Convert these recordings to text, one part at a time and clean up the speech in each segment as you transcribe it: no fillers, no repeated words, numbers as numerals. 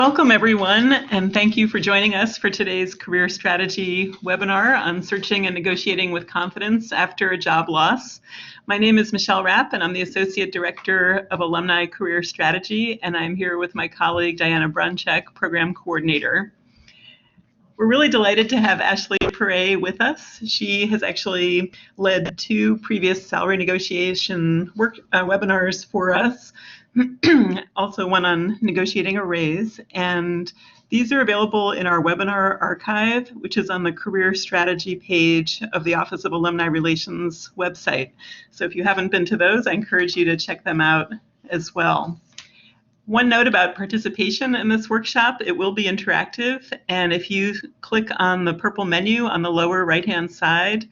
Welcome, everyone, and thank you for joining us for today's Career Strategy webinar on searching and negotiating with confidence after a job loss. My name is Michelle Rapp, and I'm the Associate Director of Alumni Career Strategy, and I'm here with my colleague, Diana Bruncheck, Program Coordinator. We're really delighted to have Ashley Paré with us. She has actually led two previous salary negotiation webinars for us, also one on negotiating a raise. And these are available in our webinar archive, which is on the career strategy page of the Office of Alumni Relations website. So if you haven't been to those, I encourage you to check them out as well. One note about participation in this workshop, it will be interactive, and if you click on the purple menu on the lower right-hand side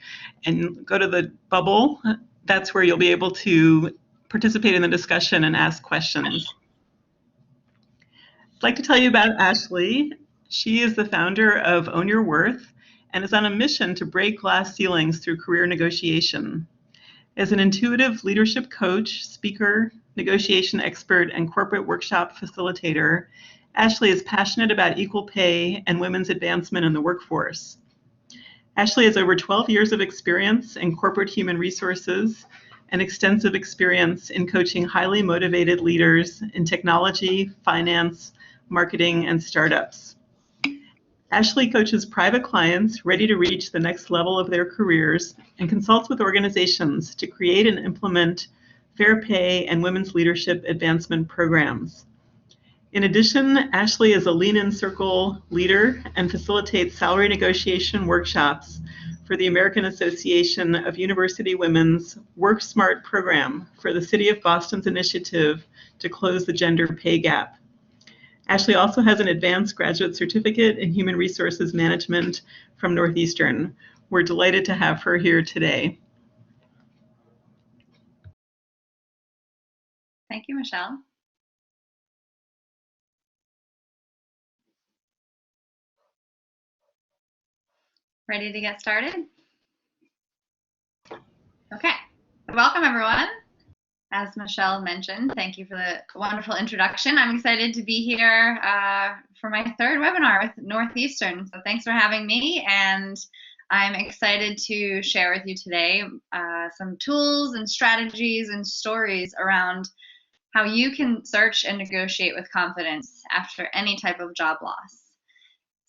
and go to the bubble, that's where you'll be able to participate in the discussion and ask questions. I'd like to tell you about Ashley. She is the founder of Own Your Worth and is on a mission to break glass ceilings through career negotiation. As an intuitive leadership coach, speaker, negotiation expert, and corporate workshop facilitator, Ashley is passionate about equal pay and women's advancement in the workforce. Ashley has over 12 years of experience in corporate human resources and extensive experience in coaching highly motivated leaders in technology, finance, marketing, and startups. Ashley coaches private clients ready to reach the next level of their careers and consults with organizations to create and implement fair pay and women's leadership advancement programs. In addition, Ashley is a Lean In Circle leader and facilitates salary negotiation workshops for the American Association of University Women's Work Smart program for the City of Boston's initiative to close the gender pay gap. Ashley also has an advanced graduate certificate in human resources management from Northeastern. We're delighted to have her here today. Thank you, Michelle. Ready to get started? Okay, welcome everyone. As Michelle mentioned, thank you for the wonderful introduction. I'm excited to be here for my third webinar with Northeastern. So thanks for having me, and I'm excited to share with you today some tools and strategies and stories around how you can search and negotiate with confidence after any type of job loss.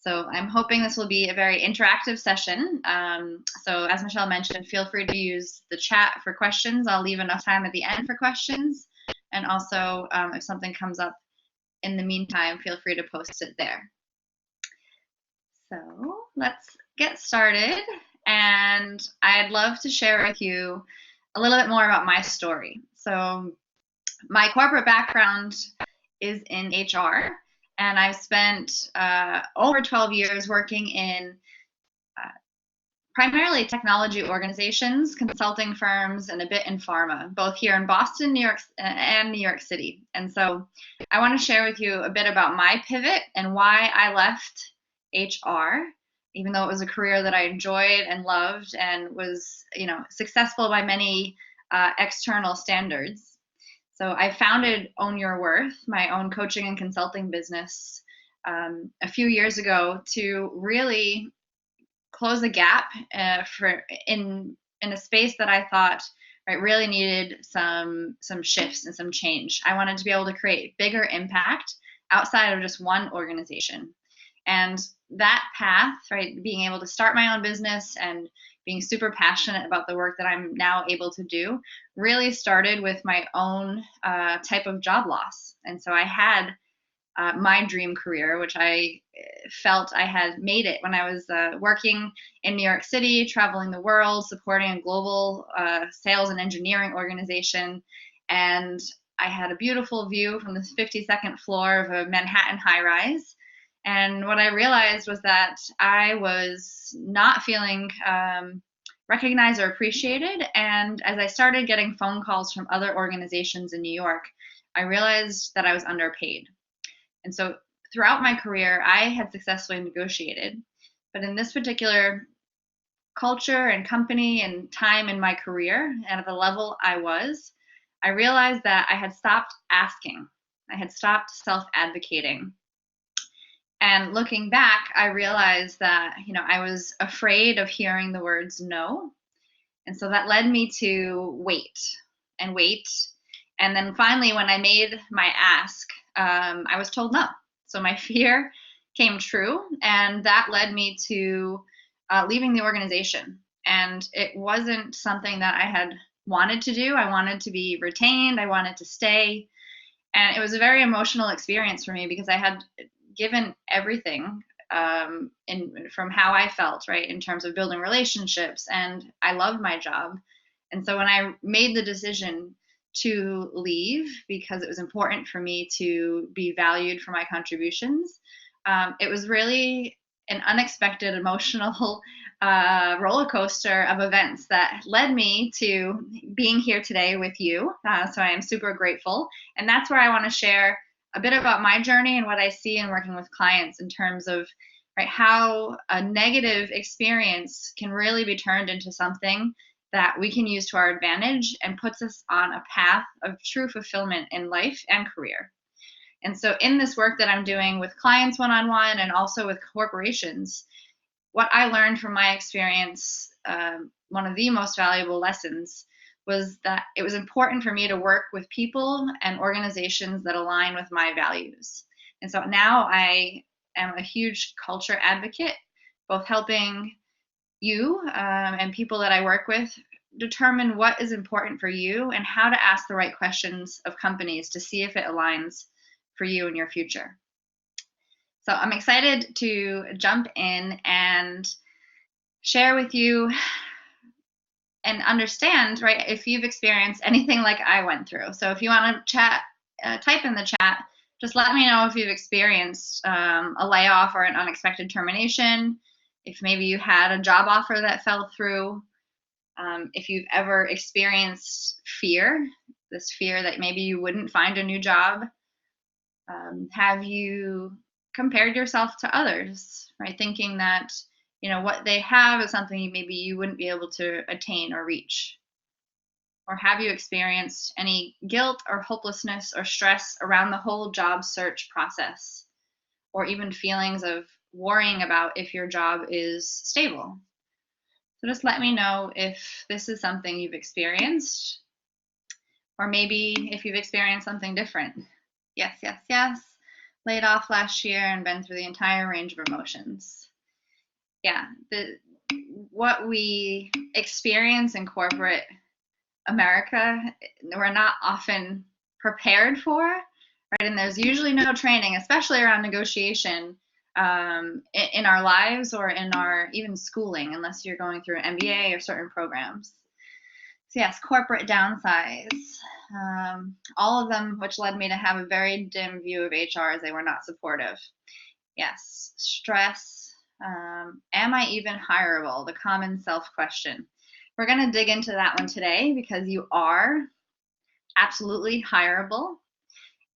So I'm hoping this will be a very interactive session. So as Michelle mentioned, feel free to use the chat for questions. I'll leave enough time at the end for questions. And also, if something comes up in the meantime, feel free to post it there. So let's get started. And I'd love to share with you a little bit more about my story. So my corporate background is in HR. And I've spent over 12 years working in primarily technology organizations, consulting firms, and a bit in pharma, both here in Boston, New York, and New York City. And so I want to share with you a bit about my pivot and why I left HR, even though it was a career that I enjoyed and loved and was, successful by many external standards. So I founded Own Your Worth, my own coaching and consulting business, a few years ago to really close a gap in a space that I thought really needed some shifts and some change. I wanted to be able to create bigger impact outside of just one organization. And that path, being able to start my own business and being super passionate about the work that I'm now able to do, really started with my own type of job loss. And so I had my dream career, which I felt I had made it when I was working in New York City, traveling the world, supporting a global sales and engineering organization. And I had a beautiful view from the 52nd floor of a Manhattan high-rise. And what I realized was that I was not feeling recognized or appreciated. And as I started getting phone calls from other organizations in New York, I realized that I was underpaid. And so throughout my career, I had successfully negotiated. But in this particular culture and company and time in my career and at the level I was, I realized that I had stopped asking. I had stopped self-advocating. And looking back, I realized that, I was afraid of hearing the words no. And so that led me to wait and wait. And then finally, when I made my ask, I was told no. So my fear came true. And that led me to leaving the organization. And it wasn't something that I had wanted to do. I wanted to be retained, I wanted to stay. And it was a very emotional experience for me because I had given everything from how I felt, right, in terms of building relationships, and I loved my job. And so when I made the decision to leave because it was important for me to be valued for my contributions, it was really an unexpected emotional roller coaster of events that led me to being here today with you. So I am super grateful. And that's where I want to share a bit about my journey and what I see in working with clients in terms of, right, how a negative experience can really be turned into something that we can use to our advantage and puts us on a path of true fulfillment in life and career. And so in this work that I'm doing with clients one-on-one and also with corporations, what I learned from my experience, one of the most valuable lessons was that it was important for me to work with people and organizations that align with my values. And so now I am a huge culture advocate, both helping you and people that I work with determine what is important for you and how to ask the right questions of companies to see if it aligns for you in your future. So I'm excited to jump in and share with you and understand, right, if you've experienced anything like I went through. So if you want to chat, type in the chat, just let me know if you've experienced a layoff or an unexpected termination, if maybe you had a job offer that fell through, if you've ever experienced fear, this fear that maybe you wouldn't find a new job. Have you compared yourself to others, right? Thinking that, what they have is something maybe you wouldn't be able to attain or reach. Or have you experienced any guilt or hopelessness or stress around the whole job search process? Or even feelings of worrying about if your job is stable? So just let me know if this is something you've experienced, or maybe if you've experienced something different. Yes, yes, yes. Laid off last year and been through the entire range of emotions. Yeah, what we experience in corporate America, we're not often prepared for, right? And there's usually no training, especially around negotiation, in our lives or in our even schooling, unless you're going through an MBA or certain programs. So yes, corporate downsize, all of them, which led me to have a very dim view of HR as they were not supportive. Yes, stress, am I even hireable? The common self-question. We're going to dig into that one today because you are absolutely hireable.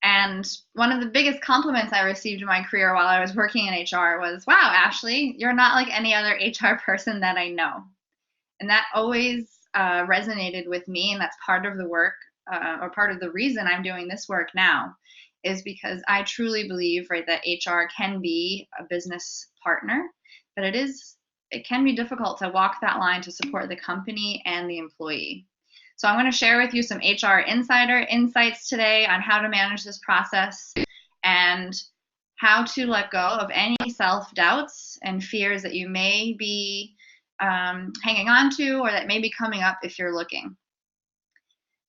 And one of the biggest compliments I received in my career while I was working in HR was, wow, Ashley, you're not like any other HR person that I know. And that always resonated with me, and that's part of the work, or part of the reason I'm doing this work now, is because I truly believe, right, that HR can be a business partner, but it can be difficult to walk that line to support the company and the employee. So I'm going to share with you some HR insider insights today on how to manage this process and how to let go of any self-doubts and fears that you may be hanging on to, or that may be coming up if you're looking.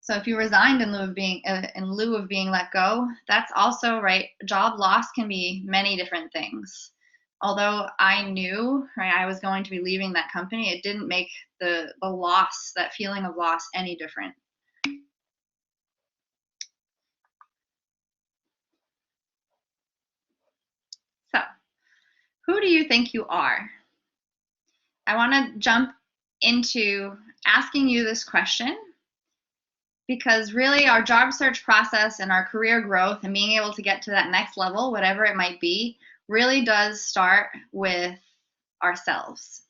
So if you resigned in lieu of being let go, that's also right. Job loss can be many different things. Although I knew, right, I was going to be leaving that company, it didn't make the loss, that feeling of loss, any different. So, who do you think you are? I want to jump into asking you this question because really our job search process and our career growth and being able to get to that next level, whatever it might be, really does start with ourselves.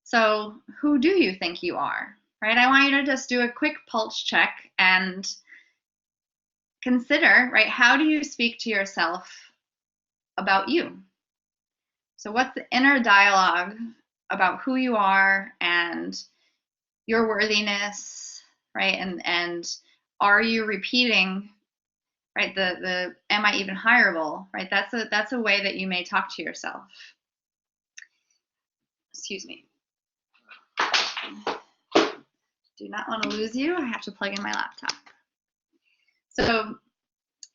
So who do you think you are, right? I want you to just do a quick pulse check and consider, right, how do you speak to yourself about you. So what's the inner dialogue about who you are and your worthiness, right? And are you repeating, right, the am I even hireable, right? That's a way that you may talk to yourself. Excuse me. Do not want to lose you. I have to plug in my laptop. So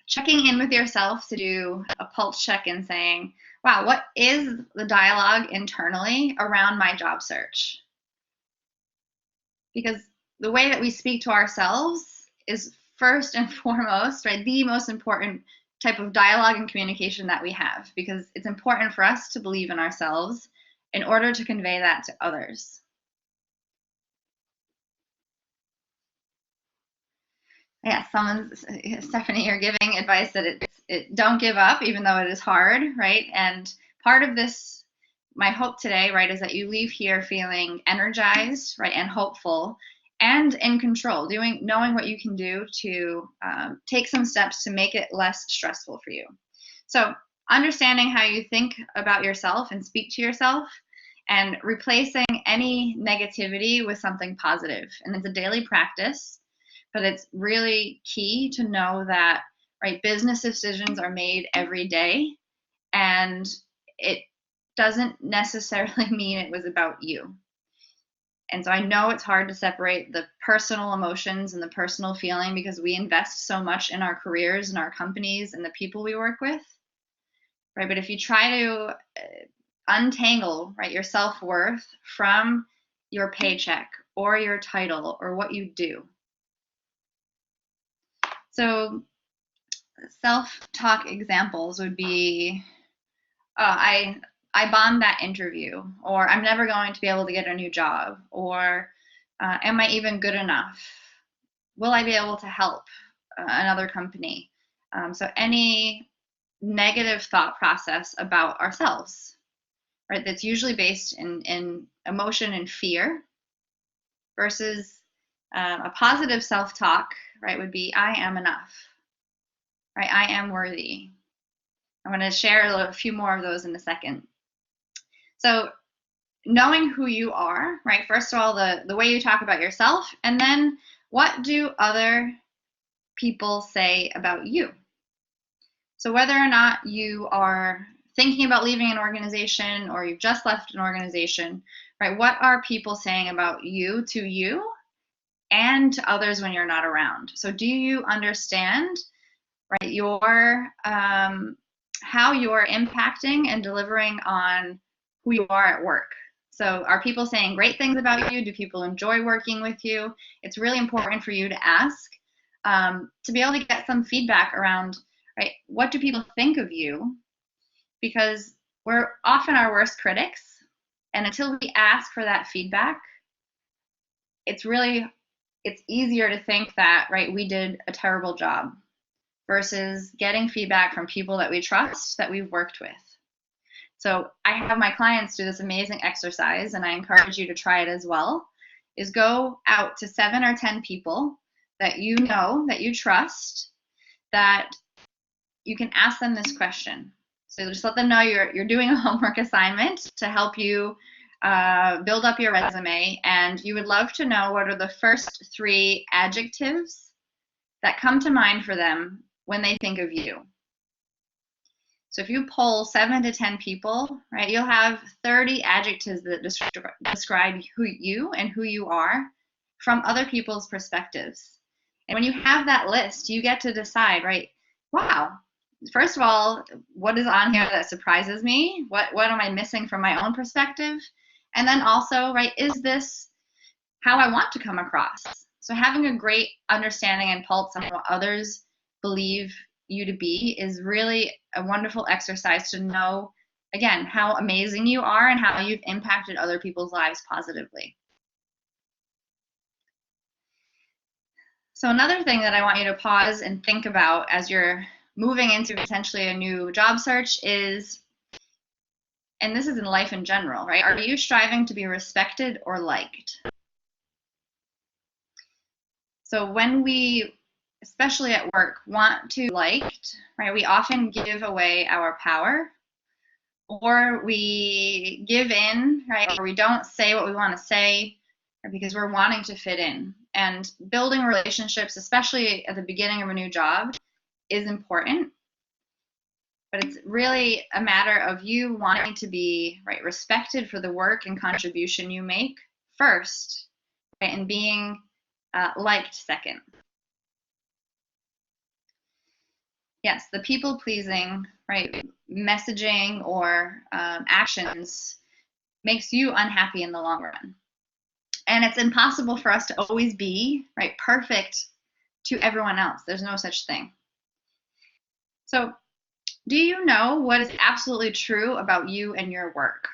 checking in with yourself to do a pulse check and saying, wow, what is the dialogue internally around my job search? Because the way that we speak to ourselves is first and foremost, right, the most important type of dialogue and communication that we have, because it's important for us to believe in ourselves in order to convey that to others. Yeah, Stephanie, you're giving advice that don't give up, even though it is hard, right? And part of this, my hope today, right, is that you leave here feeling energized, right, and hopeful, and in control, knowing what you can do to take some steps to make it less stressful for you. So understanding how you think about yourself and speak to yourself, and replacing any negativity with something positive. And it's a daily practice, but it's really key to know that, right, business decisions are made every day, and it doesn't necessarily mean it was about you. And so I know it's hard to separate the personal emotions and the personal feeling, because we invest so much in our careers and our companies and the people we work with, right? But if you try to untangle, right, your self-worth from your paycheck or your title or what you do. So self-talk examples would be, I bombed that interview, or I'm never going to be able to get a new job, or am I even good enough? Will I be able to help another company? So any negative thought process about ourselves, right, that's usually based in emotion and fear, versus a positive self-talk, right, would be I am enough, right? I am worthy. I'm going to share a few more of those in a second. So knowing who you are, right? First of all, the way you talk about yourself, and then what do other people say about you? So whether or not you are thinking about leaving an organization or you've just left an organization, right? What are people saying about you to you and to others when you're not around? So do you understand, right, your how you're impacting and delivering on who you are at work? So are people saying great things about you? Do people enjoy working with you? It's really important for you to ask, to be able to get some feedback around, right, what do people think of you? Because we're often our worst critics. And until we ask for that feedback, it's easier to think that, right, we did a terrible job, versus getting feedback from people that we trust, that we've worked with. So I have my clients do this amazing exercise, and I encourage you to try it as well, is go out to 7 or 10 people that you know, that you trust, that you can ask them this question. So just let them know you're doing a homework assignment to help you build up your resume, and you would love to know what are the first 3 adjectives that come to mind for them when they think of you. So if you poll 7 to 10 people, right, you'll have 30 adjectives that describe who you are from other people's perspectives. And when you have that list, you get to decide, right, wow, first of all, what is on here that surprises me? What am I missing from my own perspective? And then also, right, is this how I want to come across? So having a great understanding and pulse on what others believe you to be is really a wonderful exercise to know, again, how amazing you are and how you've impacted other people's lives positively. So another thing that I want you to pause and think about as you're moving into potentially a new job search is, and this is in life in general, right? Are you striving to be respected or liked? So when we especially at work, want to be liked, right? We often give away our power, or we give in, right? Or we don't say what we want to say because we're wanting to fit in. And building relationships, especially at the beginning of a new job, is important. But it's really a matter of you wanting to be, right, respected for the work and contribution you make first, right, and being liked second. Yes, the people pleasing, right, messaging or actions makes you unhappy in the long run. And it's impossible for us to always be, right, perfect to everyone else. There's no such thing. So, do you know what is absolutely true about you and your work?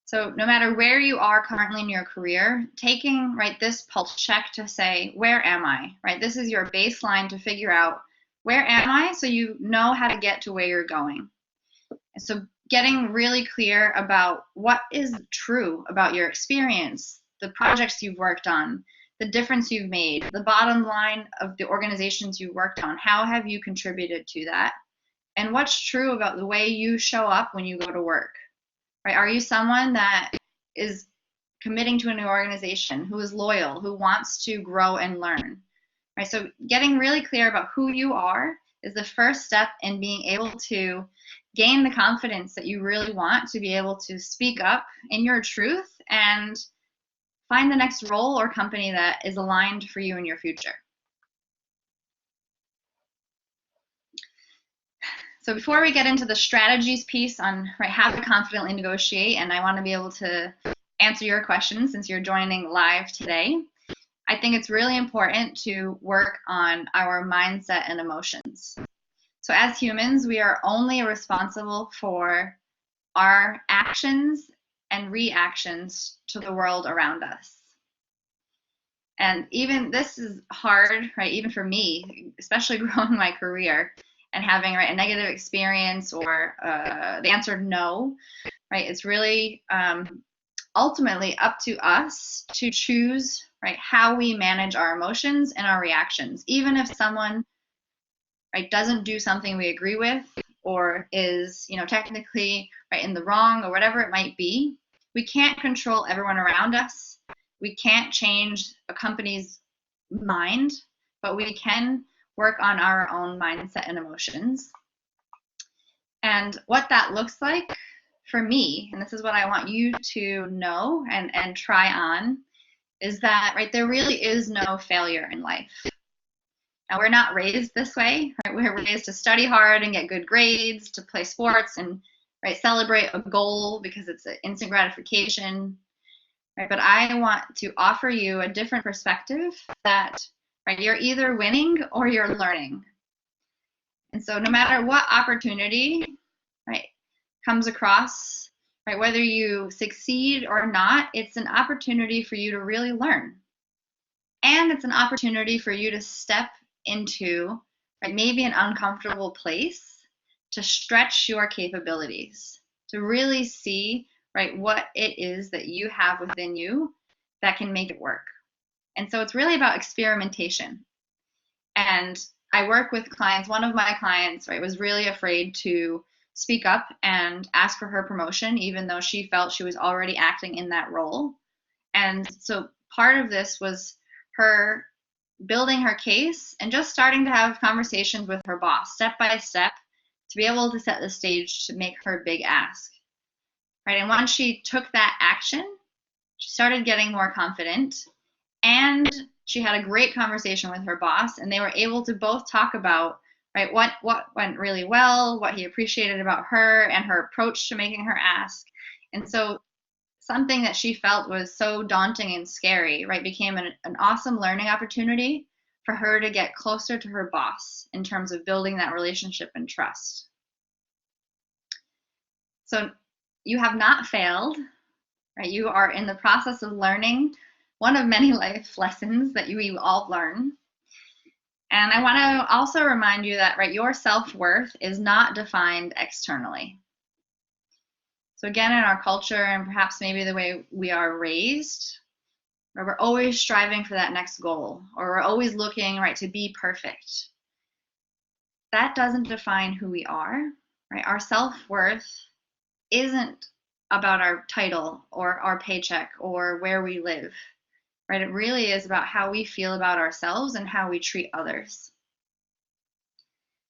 So no matter where you are currently in your career, taking, right, this pulse check to say, where am I, right? This is your baseline to figure out, where am I, so you know how to get to where you're going. And so getting really clear about what is true about your experience, the projects you've worked on, the difference you've made, the bottom line of the organizations you worked on, how have you contributed to that? And what's true about the way you show up when you go to work? Right? Are you someone that is committing to a new organization, who is loyal, who wants to grow and learn? Right? So getting really clear about who you are is the first step in being able to gain the confidence that you really want to be able to speak up in your truth and find the next role or company that is aligned for you in your future. So before we get into the strategies piece on, right, how to confidently negotiate, and I want to be able to answer your questions since you're joining live today, I think it's really important to work on our mindset and emotions. So as humans, we are only responsible for our actions and reactions to the world around us. And even this is hard, right, even for me, especially growing my career and having, right, a negative experience or the answer no, right? It's really ultimately up to us to choose, right, how we manage our emotions and our reactions. Even if someone, right, doesn't do something we agree with or is, technically, right, in the wrong or whatever it might be, we can't control everyone around us. We can't change a company's mind, but we can work on our own mindset and emotions. And what that looks like for me, and this is what I want you to know and try on, is that, right, there really is no failure in life. Now, we're not raised this way, right? We're raised to study hard and get good grades, to play sports and, right, celebrate a goal because it's an instant gratification, right? But I want to offer you a different perspective that, right, you're either winning or you're learning. And so no matter what opportunity, right, comes across, right, whether you succeed or not, it's an opportunity for you to really learn. And it's an opportunity for you to step into, right, maybe an uncomfortable place to stretch your capabilities, to really see, right, what it is that you have within you that can make it work. And so it's really about experimentation. And I work with clients. One of my clients, right, was really afraid to speak up and ask for her promotion, even though she felt she was already acting in that role. And so part of this was her building her case and just starting to have conversations with her boss step by step to be able to set the stage to make her big ask. Right? And once she took that action, she started getting more confident, and she had a great conversation with her boss, and they were able to both talk about, right, what went really well, what he appreciated about her and her approach to making her ask. And so something that she felt was so daunting and scary, right, became an awesome learning opportunity for her to get closer to her boss in terms of building that relationship and trust. So you have not failed, right? You are in the process of learning one of many life lessons that we all learn. And I want to also remind you that, right, your self-worth is not defined externally. So again, in our culture and perhaps maybe the way we are raised, or we're always striving for that next goal, or we're always looking, right, to be perfect. That doesn't define who we are, right? Our self-worth isn't about our title or our paycheck or where we live, right? It really is about how we feel about ourselves and how we treat others.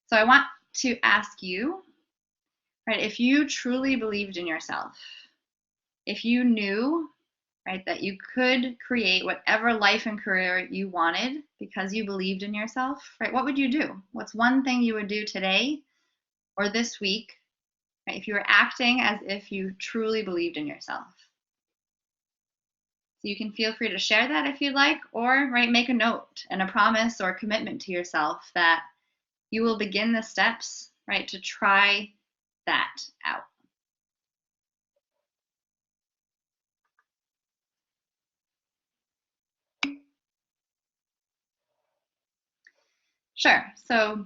So I want to ask you, right, if you truly believed in yourself, if you knew, right, that you could create whatever life and career you wanted because you believed in yourself, right, what would you do? What's one thing you would do today or this week, right, if you were acting as if you truly believed in yourself? So you can feel free to share that if you'd like, or, right, make a note and a promise or commitment to yourself that you will begin the steps, right, to try that out. Sure. So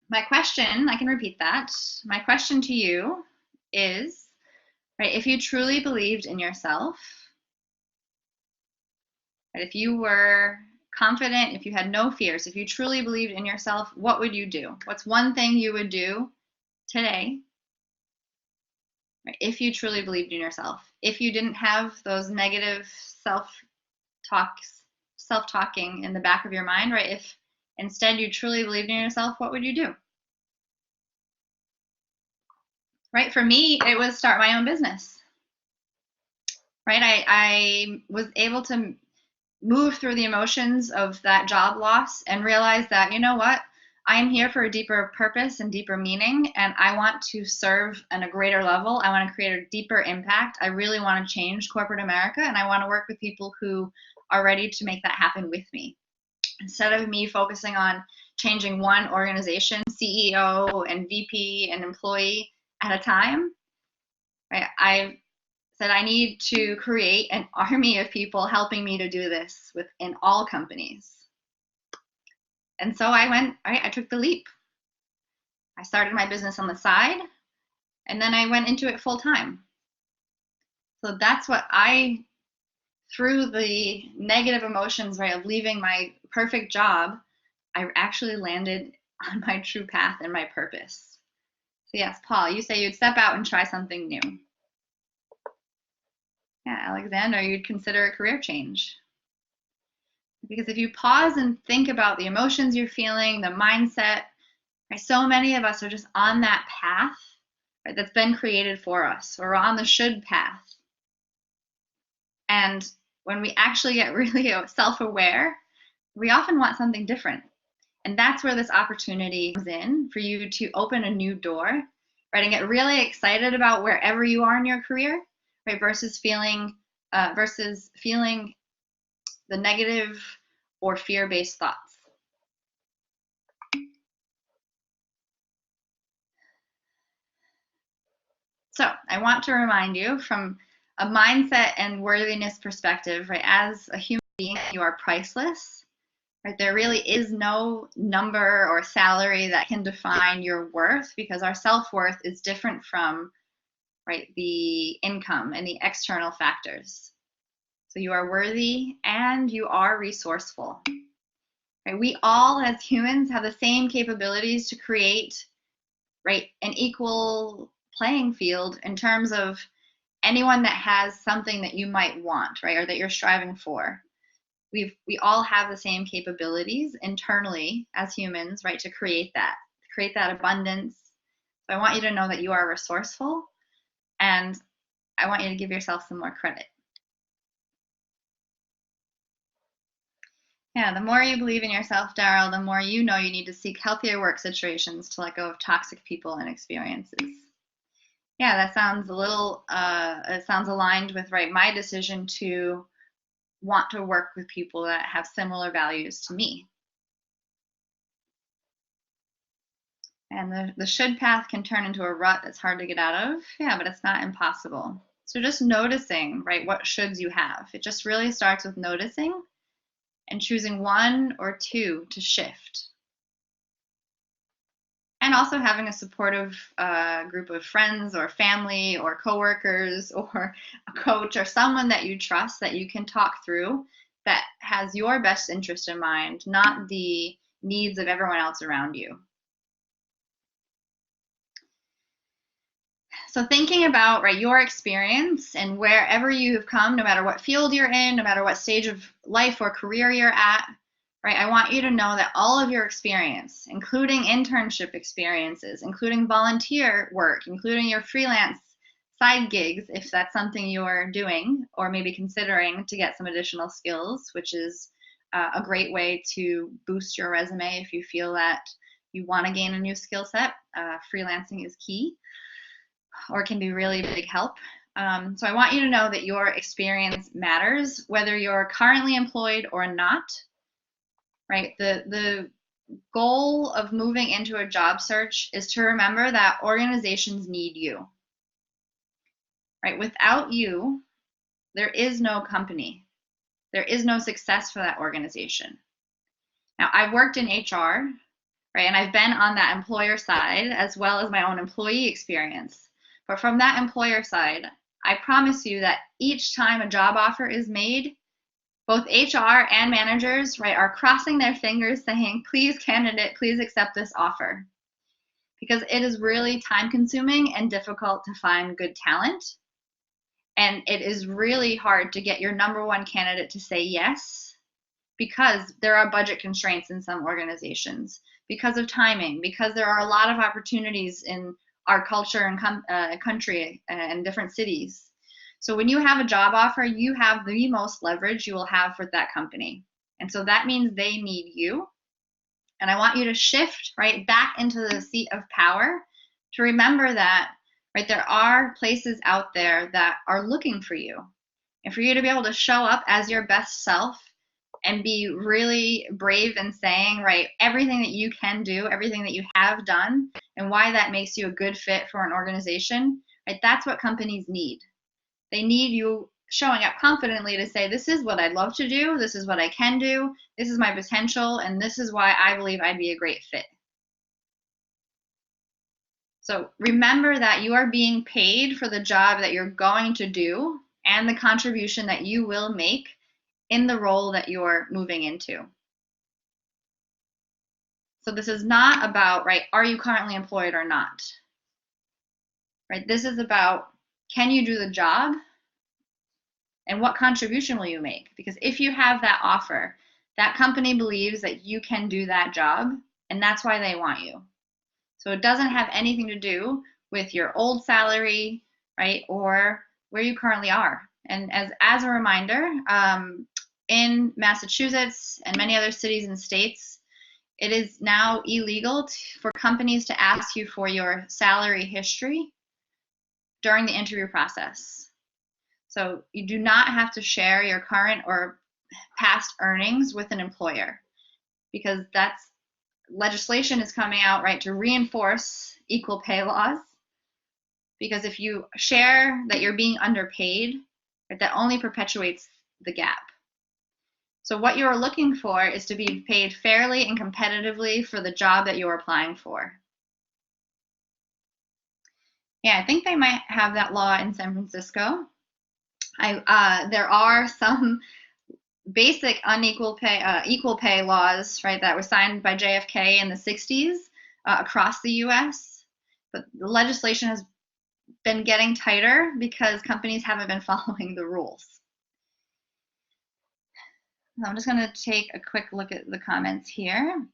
my question, I can repeat that. My question to you is, right, if you truly believed in yourself, right, if you were confident, if you had no fears, if you truly believed in yourself, what would you do? What's one thing you would do today, right, if you truly believed in yourself? If you didn't have those negative self-talking in the back of your mind, right? If instead you truly believed in yourself, what would you do? Right? For me, it was start my own business. Right? I was able to move through the emotions of that job loss and realize that, you know what? I'm here for a deeper purpose and deeper meaning, and I want to serve on a greater level. I want to create a deeper impact. I really want to change corporate America, and I want to work with people who are ready to make that happen with me. Instead of me focusing on changing one organization, CEO and VP and employee at a time, right, I said I need to create an army of people helping me to do this within all companies. And so I took the leap. I started my business on the side, and then I went into it full time. So that's what through the negative emotions, right, of leaving my perfect job, I actually landed on my true path and my purpose. So yes, Paul, you say you'd step out and try something new. Yeah, Alexander, you'd consider a career change. Because if you pause and think about the emotions you're feeling, the mindset, right, so many of us are just on that path, right, that's been created for us. We're on the should path. And when we actually get really self-aware, we often want something different. And that's where this opportunity comes in for you to open a new door, right, and get really excited about wherever you are in your career, right, versus feeling the negative or fear-based thoughts. So I want to remind you from a mindset and worthiness perspective, right, as a human being, you are priceless. Right, there really is no number or salary that can define your worth, because our self-worth is different from, right, the income and the external factors. So you are worthy and you are resourceful. Right, we all as humans have the same capabilities to create, right, an equal playing field in terms of anyone that has something that you might want, right, or that you're striving for. We all have the same capabilities internally as humans, right, to create that abundance. So I want you to know that you are resourceful, and I want you to give yourself some more credit. Yeah, the more you believe in yourself, Daryl, the more you know you need to seek healthier work situations to let go of toxic people and experiences. Yeah, that sounds it sounds aligned with, right, my decision to want to work with people that have similar values to me. And the should path can turn into a rut that's hard to get out of. Yeah, but it's not impossible. So just noticing, right, what shoulds you have. It just really starts with noticing and choosing one or two to shift. And also having a supportive group of friends or family or coworkers or a coach or someone that you trust that you can talk through that has your best interest in mind, not the needs of everyone else around you. So thinking about, right, your experience and wherever you have come, no matter what field you're in, no matter what stage of life or career you're at, right, I want you to know that all of your experience, including internship experiences, including volunteer work, including your freelance side gigs, if that's something you're doing or maybe considering to get some additional skills, which is a great way to boost your resume if you feel that you want to gain a new skill set. Freelancing is key, or can be really big help. So I want you to know that your experience matters, whether you're currently employed or not, right? The goal of moving into a job search is to remember that organizations need you, right? Without you, there is no company. There is no success for that organization. Now, I've worked in HR, right? And I've been on that employer side as well as my own employee experience. But from that employer side, I promise you that each time a job offer is made, both HR and managers, right, are crossing their fingers saying, please, candidate, please accept this offer. Because it is really time consuming and difficult to find good talent. And it is really hard to get your number one candidate to say yes, because there are budget constraints in some organizations, because of timing, because there are a lot of opportunities in our culture and country and different cities. So when you have a job offer, you have the most leverage you will have for that company. And so that means they need you. And I want you to shift right back into the seat of power to remember that, right, there are places out there that are looking for you. And for you to be able to show up as your best self and be really brave in saying, right, everything that you can do, everything that you have done, and why that makes you a good fit for an organization, right, that's what companies need. They need you showing up confidently to say, this is what I'd love to do, this is what I can do, this is my potential, and this is why I believe I'd be a great fit. So remember that you are being paid for the job that you're going to do and the contribution that you will make in the role that you're moving into. So this is not about, right, are you currently employed or not? Right? This is about, can you do the job? And what contribution will you make? Because if you have that offer, that company believes that you can do that job, and that's why they want you. So it doesn't have anything to do with your old salary, right, or where you currently are. And as a reminder, in Massachusetts and many other cities and states, it is now illegal for companies to ask you for your salary history during the interview process. So you do not have to share your current or past earnings with an employer, because that's legislation is coming out, right, to reinforce equal pay laws. Because if you share that you're being underpaid, right, that only perpetuates the gap. So what you're looking for is to be paid fairly and competitively for the job that you're applying for. Yeah, I think they might have that law in San Francisco. There are some basic unequal pay, equal pay laws, right, that were signed by JFK in the 60s across the U.S. But the legislation has been getting tighter because companies haven't been following the rules. I'm just going to take a quick look at the comments here.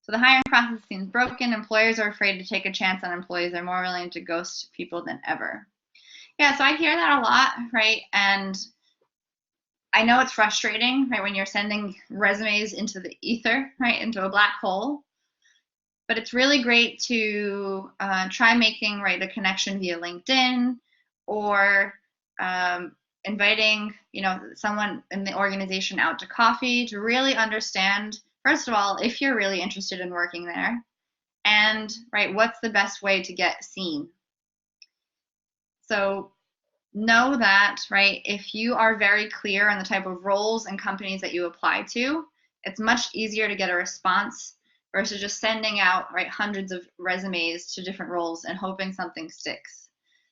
So the hiring process seems broken. Employers are afraid to take a chance on employees. They're more willing to ghost people than ever. Yeah, so I hear that a lot, right? And I know it's frustrating, right, when you're sending resumes into the ether, right, into a black hole. But it's really great to try making, right, a connection via LinkedIn, or inviting, someone in the organization out to coffee to really understand, first of all, if you're really interested in working there, and, right, what's the best way to get seen. So know that, right, if you are very clear on the type of roles and companies that you apply to, it's much easier to get a response versus just sending out, right, hundreds of resumes to different roles and hoping something sticks.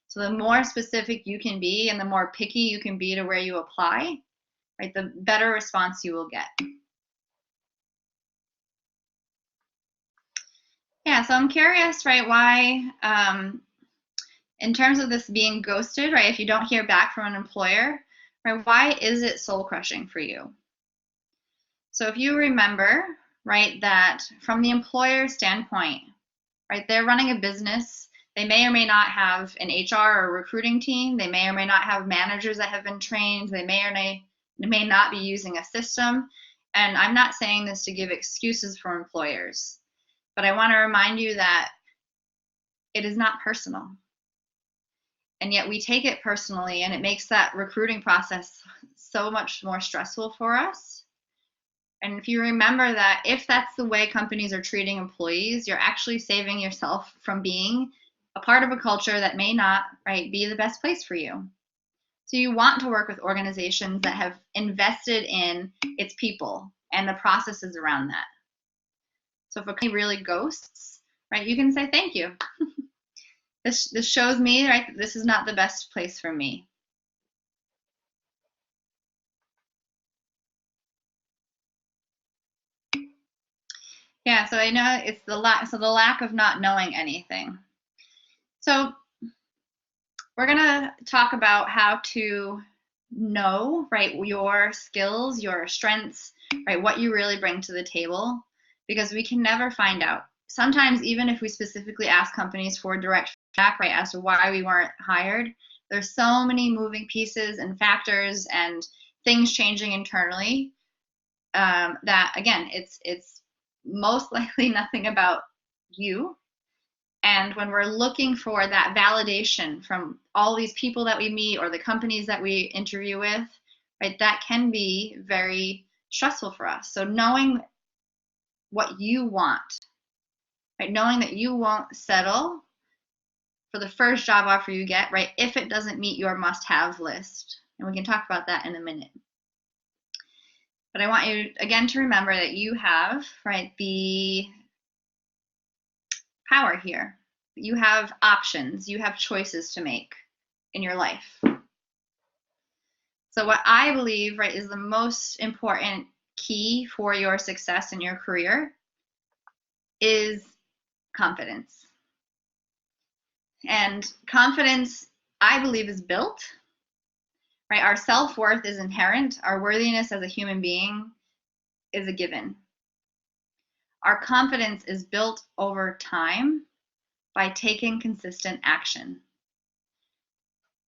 So the more specific you can be and the more picky you can be to where you apply, right, the better response you will get. Yeah, so I'm curious, right, why, in terms of this being ghosted, right, if you don't hear back from an employer, right, why is it soul crushing for you? So if you remember, right, that from the employer standpoint, right, they're running a business. They may or may not have an HR or recruiting team. They may or may not have managers that have been trained. They may or may not be using a system. And I'm not saying this to give excuses for employers, but I want to remind you that it is not personal. And yet we take it personally, and it makes that recruiting process so much more stressful for us. And if you remember that if that's the way companies are treating employees, you're actually saving yourself from being a part of a culture that may not, right, be the best place for you. So you want to work with organizations that have invested in its people and the processes around that. So if a company really ghosts, right, you can say thank you. This shows me, right, this is not the best place for me. Yeah, so I know it's the lack of not knowing anything. So we're gonna talk about how to know, right, your skills, your strengths, right, what you really bring to the table, because we can never find out. Sometimes even if we specifically ask companies for direct feedback, right, as to why we weren't hired, there's so many moving pieces and factors and things changing internally that, again, it's most likely nothing about you. And when we're looking for that validation from all these people that we meet or the companies that we interview with, right, that can be very stressful for us. So knowing what you want, right, knowing that you won't settle for the first job offer you get, right, if it doesn't meet your must-have list. And we can talk about that in a minute. But I want you, again, to remember that you have, right, the power here. You have options. You have choices to make in your life. So what I believe, right, is the most important key for your success in your career is confidence. And confidence, I believe, is built, right? Our self-worth is inherent. Our worthiness as a human being is a given. Our confidence is built over time by taking consistent action.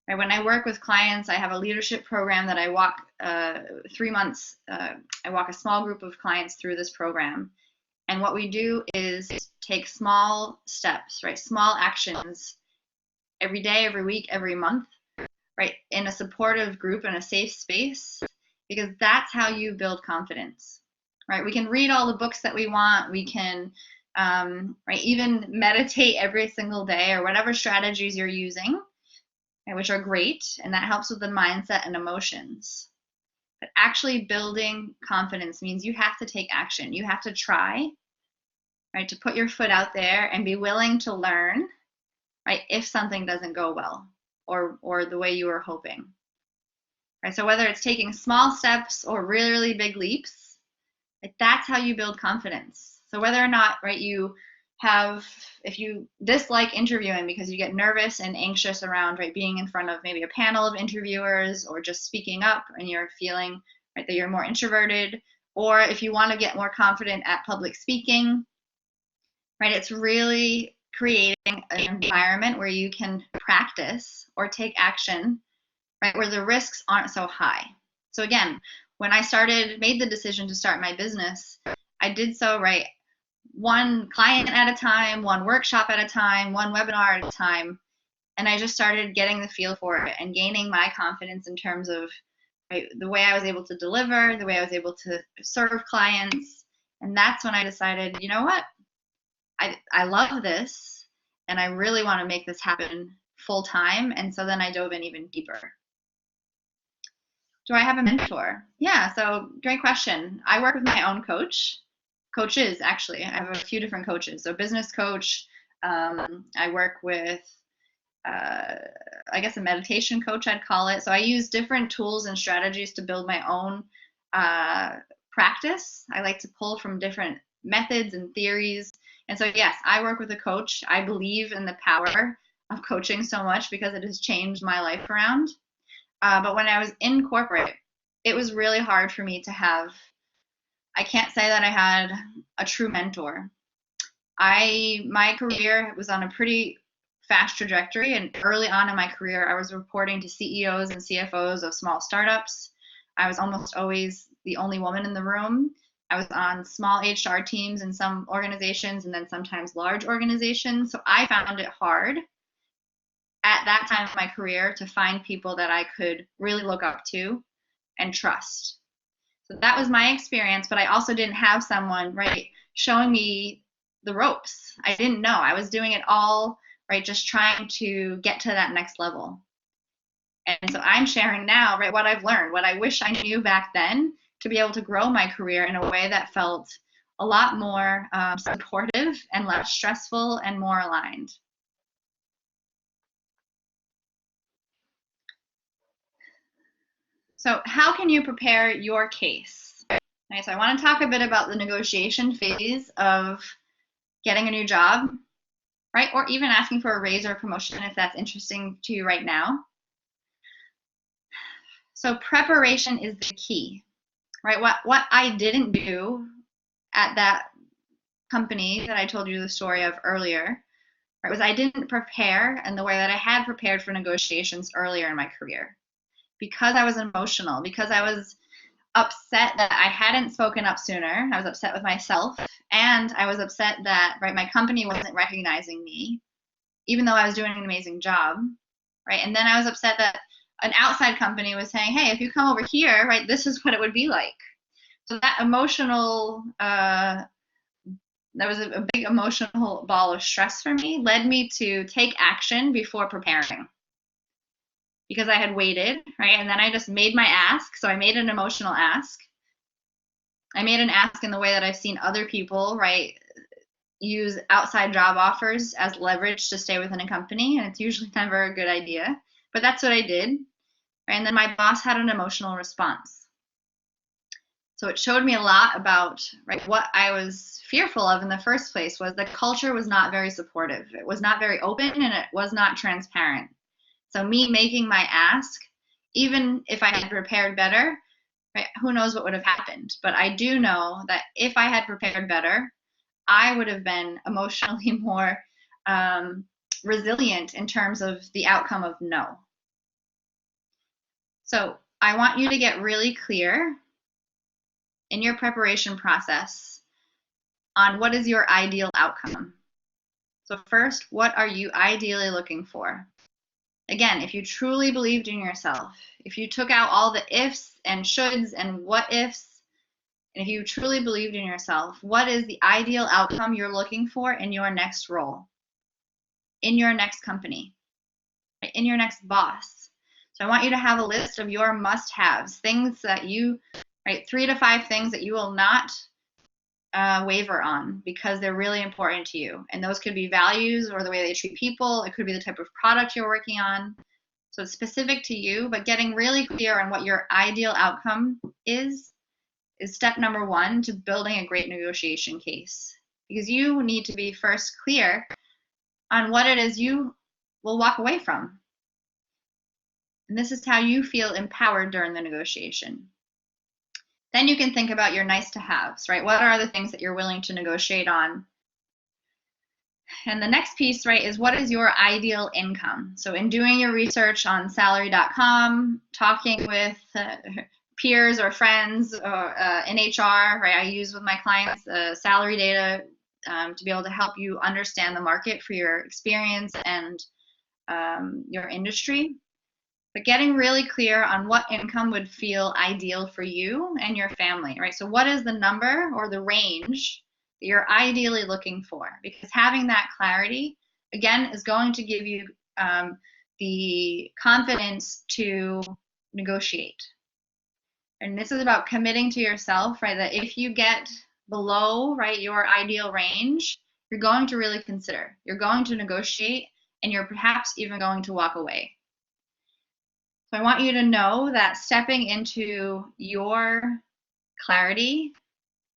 Right? When I work with clients, I have a leadership program that I walk 3 months. I walk a small group of clients through this program. And what we do is take small steps, right? Small actions every day, every week, every month, right? In a supportive group, in a safe space, because that's how you build confidence, right? We can read all the books that we want. We can, right, even meditate every single day or whatever strategies you're using, right, which are great. And that helps with the mindset and emotions. But actually building confidence means you have to take action. You have to try, right, to put your foot out there and be willing to learn, right, if something doesn't go well or the way you were hoping. Right? So whether it's taking small steps or really, really big leaps, right, that's how you build confidence. So whether or not, right, if you dislike interviewing because you get nervous and anxious around, right, being in front of maybe a panel of interviewers or just speaking up and you're feeling, right, that you're more introverted, or if you want to get more confident at public speaking, right, it's really creating an environment where you can practice or take action, right, where the risks aren't so high. So again, when I made the decision to start my business, I did so, right, one client at a time, one workshop at a time, one webinar at a time. And I just started getting the feel for it and gaining my confidence in terms of, right, the way I was able to deliver, the way I was able to serve clients. And that's when I decided, you know what? I love this and I really want to make this happen full time. And so then I dove in even deeper. Do I have a mentor? Yeah, so great question. I work with my own coaches, actually. I have a few different coaches. So business coach, I work with I guess a meditation coach, I'd call it. So I use different tools and strategies to build my own practice. I like to pull from different methods and theories. And so, yes, I work with a coach. I believe in the power of coaching so much because it has changed my life around. But when I was in corporate, it was really hard for me to have, I can't say that I had a true mentor. My career was on a pretty fast trajectory, and early on in my career, I was reporting to CEOs and CFOs of small startups. I was almost always the only woman in the room. I was on small HR teams in some organizations and then sometimes large organizations. So I found it hard at that time of my career to find people that I could really look up to and trust. So that was my experience, but I also didn't have someone, right, showing me the ropes. I didn't know. I was doing it all, right, just trying to get to that next level. And so I'm sharing now, right, what I've learned, what I wish I knew back then to be able to grow my career in a way that felt a lot more supportive and less stressful and more aligned. So how can you prepare your case? Okay, so I want to talk a bit about the negotiation phase of getting a new job, right? Or even asking for a raise or a promotion if that's interesting to you right now. So preparation is the key, right? What I didn't do at that company that I told you the story of earlier, right, was I didn't prepare in the way that I had prepared for negotiations earlier in my career. Because I was emotional, because I was upset that I hadn't spoken up sooner. I was upset with myself, and I was upset that, right, my company wasn't recognizing me, even though I was doing an amazing job, right? And then I was upset that an outside company was saying, hey, if you come over here, right, this is what it would be like. So that emotional, that was a big emotional ball of stress for me, led me to take action before preparing. Because I had waited, right? And then I just made my ask. So I made an emotional ask. I made an ask in the way that I've seen other people, right, use outside job offers as leverage to stay within a company. And it's usually never a good idea. But that's what I did. Right? And then my boss had an emotional response. So it showed me a lot about, right, what I was fearful of in the first place was the culture was not very supportive. It was not very open and it was not transparent. So me making my ask, even if I had prepared better, right, who knows what would have happened. But I do know that if I had prepared better, I would have been emotionally more resilient in terms of the outcome of no. So I want you to get really clear in your preparation process on what is your ideal outcome. So first, what are you ideally looking for? Again, if you truly believed in yourself, if you took out all the ifs and shoulds and what ifs, and if you truly believed in yourself, what is the ideal outcome you're looking for in your next role, in your next company, in your next boss? So I want you to have a list of your must-haves, things that you, right, 3 to 5 things that you will not waver on because they're really important to you. And those could be values or the way they treat people. It could be the type of product you're working on. So it's specific to you, but getting really clear on what your ideal outcome is step number 1 to building a great negotiation case. Because you need to be first clear on what it is you will walk away from. And this is how you feel empowered during the negotiation. Then you can think about your nice to haves, right? What are the things that you're willing to negotiate on? And the next piece, right, is what is your ideal income? So in doing your research on salary.com, talking with peers or friends or in HR, right, I use with my clients salary data to be able to help you understand the market for your experience and your industry. But getting really clear on what income would feel ideal for you and your family, right? So what is the number or the range that you're ideally looking for? Because having that clarity, again, is going to give you the confidence to negotiate. And this is about committing to yourself, right? That if you get below, right, your ideal range, you're going to really consider. You're going to negotiate and you're perhaps even going to walk away. So I want you to know that stepping into your clarity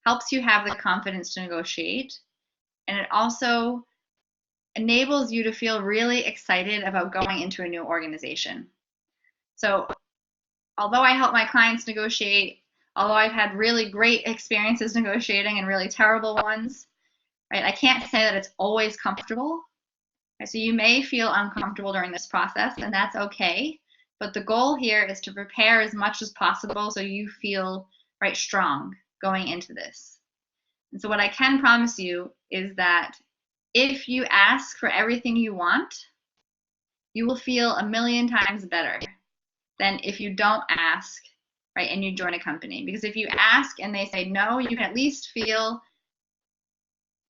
helps you have the confidence to negotiate, and it also enables you to feel really excited about going into a new organization. So although I help my clients negotiate, although I've had really great experiences negotiating and really terrible ones, right, I can't say that it's always comfortable. Right? So you may feel uncomfortable during this process, and that's okay. But the goal here is to prepare as much as possible so you feel right strong going into this. And so what I can promise you is that if you ask for everything you want, you will feel a million times better than if you don't ask, right, and you join a company. Because if you ask and they say no, you can at least feel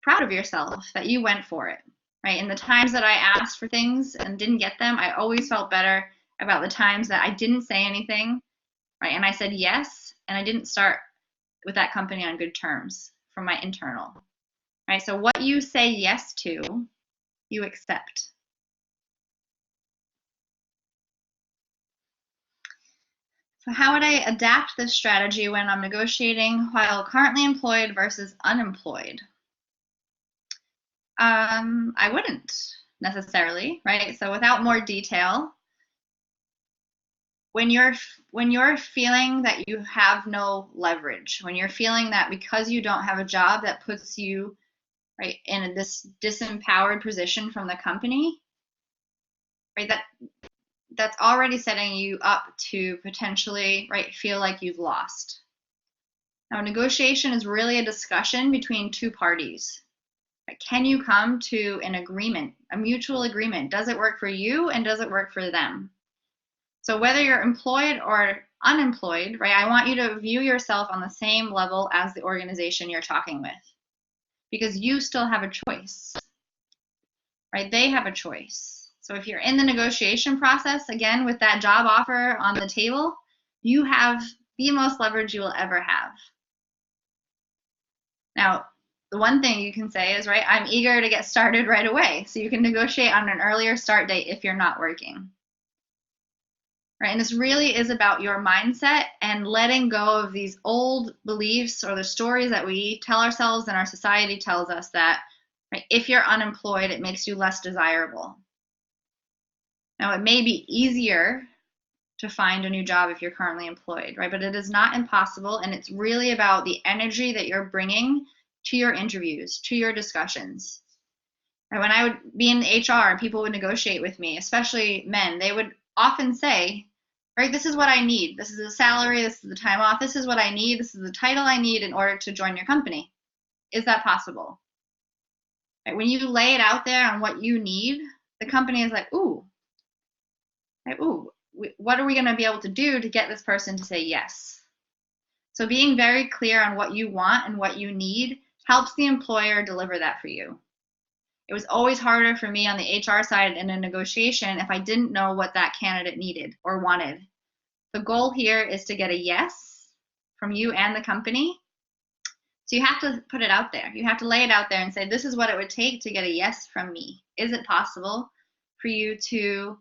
proud of yourself that you went for it, right? In the times that I asked for things and didn't get them, I always felt better about the times that I didn't say anything, right? And I said yes, and I didn't start with that company on good terms from my internal, right? So what you say yes to, you accept. So how would I adapt this strategy when I'm negotiating while currently employed versus unemployed? I wouldn't necessarily, right? So without more detail, when you're feeling that you have no leverage, when you're feeling that because you don't have a job that puts you right in this disempowered position from the company, right, that's already setting you up to potentially right feel like you've lost. Now, negotiation is really a discussion between two parties. Right? Can you come to an agreement, a mutual agreement? Does it work for you and does it work for them? So whether you're employed or unemployed, right, I want you to view yourself on the same level as the organization you're talking with, because you still have a choice, right? They have a choice. So if you're in the negotiation process, again, with that job offer on the table, you have the most leverage you will ever have. Now, the one thing you can say is, right, I'm eager to get started right away. So you can negotiate on an earlier start date if you're not working. Right? And this really is about your mindset and letting go of these old beliefs or the stories that we tell ourselves and our society tells us that right, if you're unemployed, it makes you less desirable. Now, it may be easier to find a new job if you're currently employed, right? But it is not impossible, and it's really about the energy that you're bringing to your interviews, to your discussions. And when I would be in HR and people would negotiate with me, especially men, they would often say, right, this is what I need. This is the salary. This is the time off. This is what I need. This is the title I need in order to join your company. Is that possible? Right, when you lay it out there on what you need, the company is like, ooh, right, ooh, what are we going to be able to do to get this person to say yes? So being very clear on what you want and what you need helps the employer deliver that for you. It was always harder for me on the HR side in a negotiation if I didn't know what that candidate needed or wanted. The goal here is to get a yes from you and the company. So you have to put it out there. You have to lay it out there and say, this is what it would take to get a yes from me. Is it possible for you to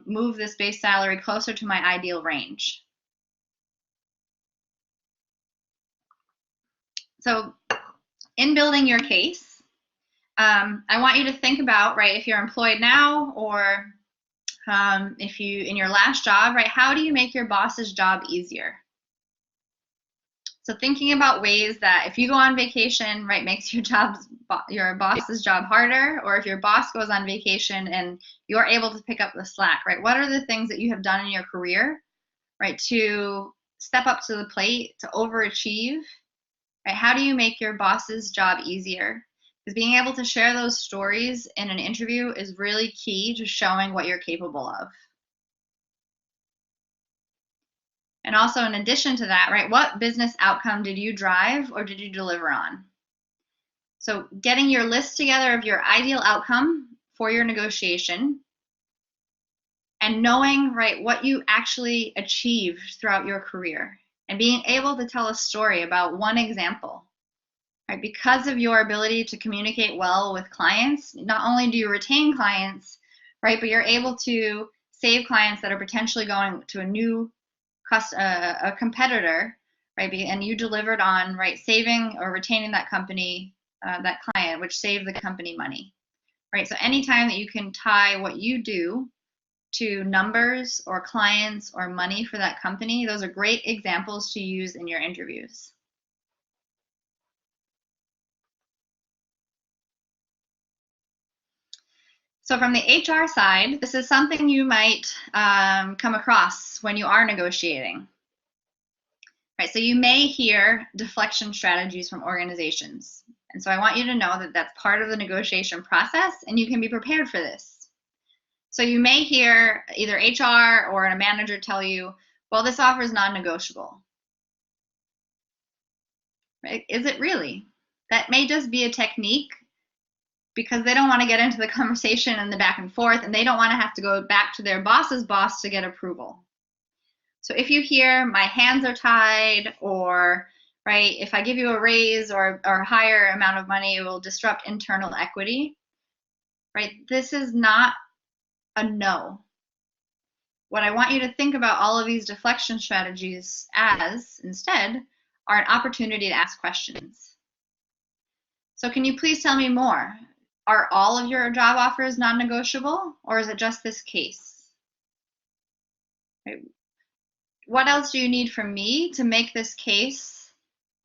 move this base salary closer to my ideal range? So in building your case, I want you to think about, right, if you're employed now or if you in your last job, right, how do you make your boss's job easier? So thinking about ways that if you go on vacation, right, makes your boss's job harder, or if your boss goes on vacation and you're able to pick up the slack, right? What are the things that you have done in your career, right, to step up to the plate, to overachieve, right? How do you make your boss's job easier? Because being able to share those stories in an interview is really key to showing what you're capable of. And also, in addition to that, right, what business outcome did you drive or did you deliver on? So getting your list together of your ideal outcome for your negotiation and knowing, right, what you actually achieved throughout your career and being able to tell a story about one example. right? Because of your ability to communicate well with clients, not only do you retain clients, right, but you're able to save clients that are potentially going to a new a competitor, right? And you delivered on, right, saving or retaining that company, that client, which saved the company money, right? So anytime that you can tie what you do to numbers or clients or money for that company, those are great examples to use in your interviews. So from the HR side, this is something you might come across when you are negotiating. Right, so you may hear deflection strategies from organizations. And so I want you to know that that's part of the negotiation process, and you can be prepared for this. So you may hear either HR or a manager tell you, well, this offer is non-negotiable. Right? Is it really? That may just be a technique because they don't want to get into the conversation and the back and forth, and they don't want to have to go back to their boss's boss to get approval. So if you hear my hands are tied, or right, if I give you a raise or a higher amount of money, it will disrupt internal equity, right? This is not a no. What I want you to think about all of these deflection strategies as, instead, are an opportunity to ask questions. So can you please tell me more? Are all of your job offers non-negotiable, or is it just this case? Right? What else do you need from me to make this case,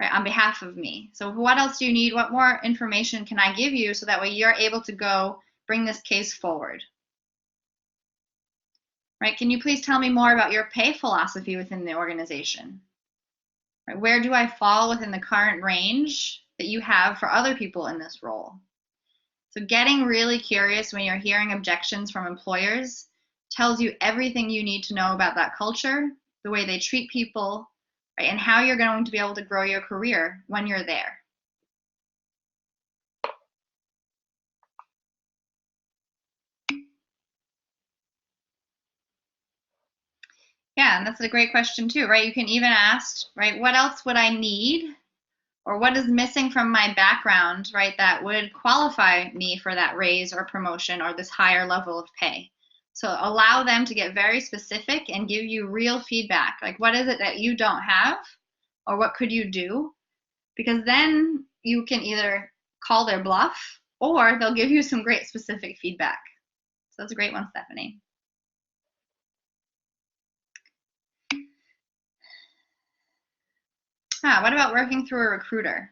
right, on behalf of me? So what else do you need? What more information can I give you so that way you're able to go bring this case forward? Right? Can you please tell me more about your pay philosophy within the organization? Right? Where do I fall within the current range that you have for other people in this role? So getting really curious when you're hearing objections from employers tells you everything you need to know about that culture, the way they treat people, right, and how you're going to be able to grow your career when you're there. Yeah, and that's a great question too, right? You can even ask, right, what else would I need, or what is missing from my background, right, that would qualify me for that raise or promotion or this higher level of pay? So allow them to get very specific and give you real feedback. Like, what is it that you don't have, or what could you do? Because then you can either call their bluff, or they'll give you some great specific feedback. So that's a great one, Stephanie. What about working through a recruiter?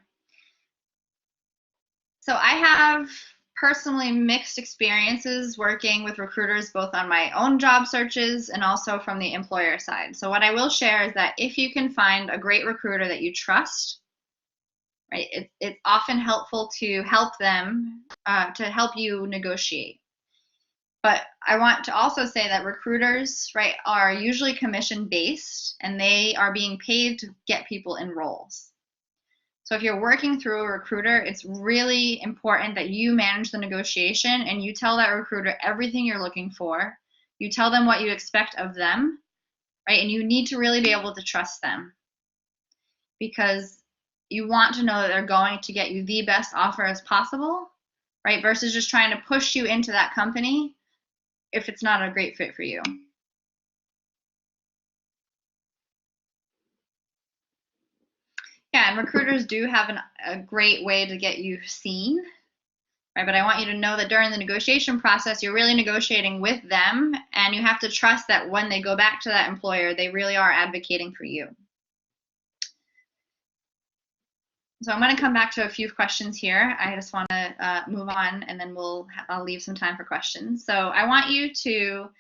So I have personally mixed experiences working with recruiters, both on my own job searches and also from the employer side. So what I will share is that if you can find a great recruiter that you trust, right, it's often helpful to help them, to help you negotiate. But I want to also say that recruiters, right, are usually commission based, and they are being paid to get people in roles. So if you're working through a recruiter, it's really important that you manage the negotiation and you tell that recruiter everything you're looking for. You tell them what you expect of them, right? And you need to really be able to trust them, because you want to know that they're going to get you the best offer as possible, right? Versus just trying to push you into that company if it's not a great fit for you. Yeah, and recruiters do have a great way to get you seen, right? But I want you to know that during the negotiation process, you're really negotiating with them, and you have to trust that when they go back to that employer, they really are advocating for you. So I'm going to come back to a few questions here. I just want to move on, and then I'll leave some time for questions. So I want you to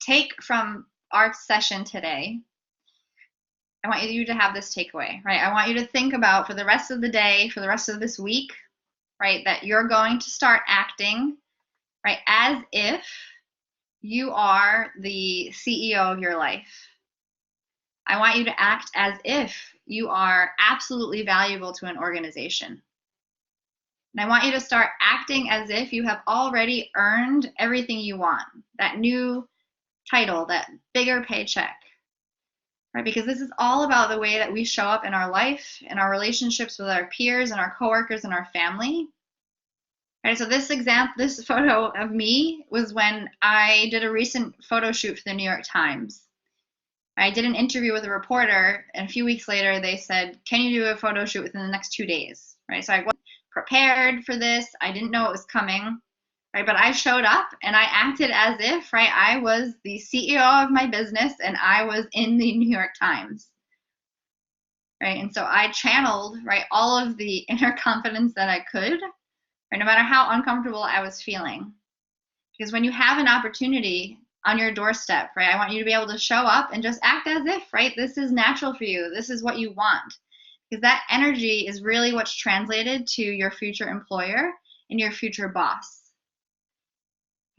take from our session today, I want you to have this takeaway, right? I want you to think about for the rest of the day, for the rest of this week, right, that you're going to start acting, right, as if you are the CEO of your life. I want you to act as if you are absolutely valuable to an organization. And I want you to start acting as if you have already earned everything you want, that new title, that bigger paycheck, right? Because this is all about the way that we show up in our life, in our relationships with our peers and our coworkers and our family. Right, so this photo of me was when I did a recent photo shoot for the New York Times. I did an interview with a reporter, and a few weeks later they said, "Can you do a photo shoot within the next 2 days?" Right, so I wasn't prepared for this. I didn't know it was coming, right? But I showed up and I acted as if, right, I was the CEO of my business and I was in the New York Times, right? And so I channeled, right, all of the inner confidence that I could. Right, no matter how uncomfortable I was feeling. Because when you have an opportunity on your doorstep, right, I want you to be able to show up and just act as if, right, this is natural for you. This is what you want. Because that energy is really what's translated to your future employer and your future boss.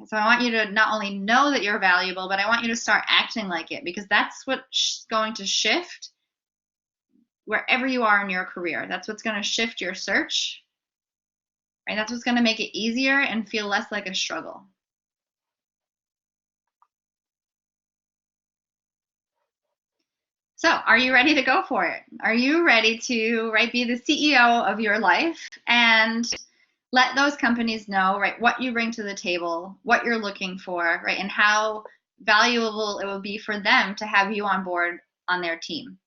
So I want you to not only know that you're valuable, but I want you to start acting like it, because that's what's going to shift wherever you are in your career. That's what's going to shift your search. Right? That's what's going to make it easier and feel less like a struggle. So, are you ready to go for it? Are you ready to, right, be the CEO of your life and let those companies know, right, what you bring to the table, what you're looking for, right, and how valuable it will be for them to have you on board on their team?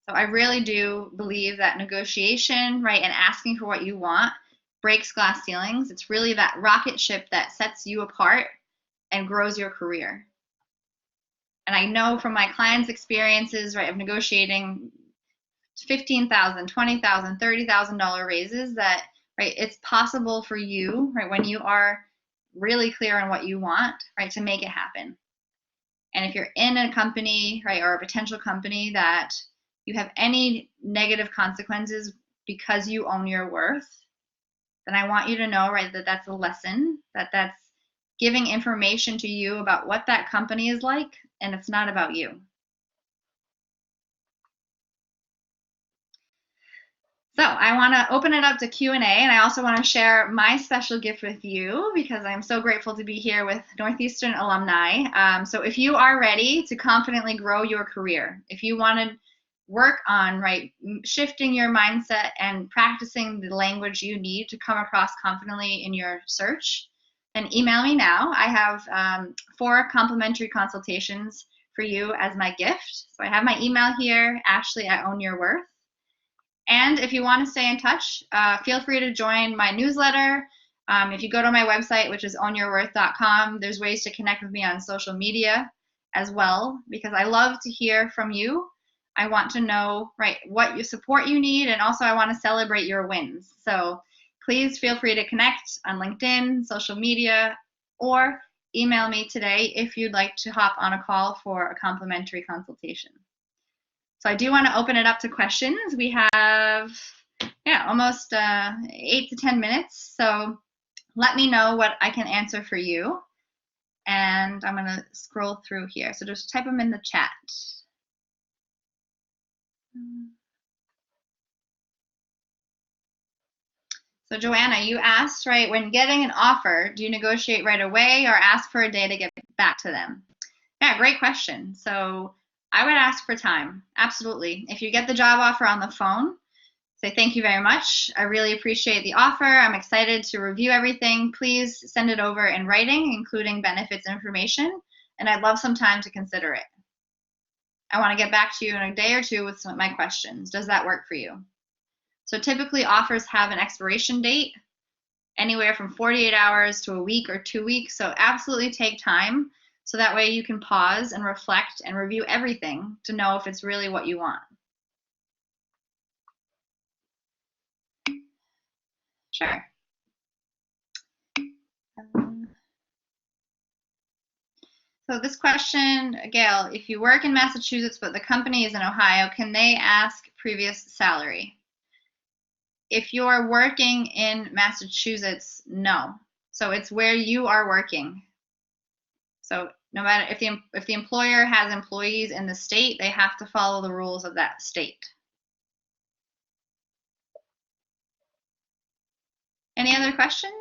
So I really do believe that negotiation, right, and asking for what you want breaks glass ceilings. It's really that rocket ship that sets you apart and grows your career. And I know from my clients' experiences, right, of negotiating $15,000, $20,000, $30,000 raises, that, right, it's possible for you, right, when you are really clear on what you want, right, to make it happen. And if you're in a company, right, or a potential company that you have any negative consequences because you own your worth, then I want you to know, right, that that's a lesson, that that's giving information to you about what that company is like, and it's not about you. So I want to open it up to Q&A, and I also want to share my special gift with you because I'm so grateful to be here with Northeastern alumni. So if you are ready to confidently grow your career, if you want to work on, right, shifting your mindset and practicing the language you need to come across confidently in your search, then email me now. I have 4 complimentary consultations for you as my gift. So I have my email here, Ashley@ownyourworth. And if you want to stay in touch, feel free to join my newsletter. If you go to my website, which is ownyourworth.com, there's ways to connect with me on social media as well, because I love to hear from you. I want to know, right, what support you need, and also I want to celebrate your wins. So please feel free to connect on LinkedIn, social media, or email me today if you'd like to hop on a call for a complimentary consultation. So I do want to open it up to questions. We have, almost 8 to 10 minutes. So let me know what I can answer for you. And I'm going to scroll through here. So just type them in the chat. So Joanna, you asked, right, when getting an offer, do you negotiate right away or ask for a day to get back to them? Yeah, great question. So I would ask for time. Absolutely. If you get the job offer on the phone, say, thank you very much. I really appreciate the offer. I'm excited to review everything. Please send it over in writing, including benefits information, and I'd love some time to consider it. I want to get back to you in a day or two with some of my questions. Does that work for you? So typically offers have an expiration date, anywhere from 48 hours to a week or 2 weeks. So absolutely take time, so that way you can pause and reflect and review everything to know if it's really what you want. Sure. So this question, Gail, if you work in Massachusetts but the company is in Ohio, can they ask previous salary? If you're working in Massachusetts, no. So it's where you are working. So no matter if the employer has employees in the state, they have to follow the rules of that state. Any other questions?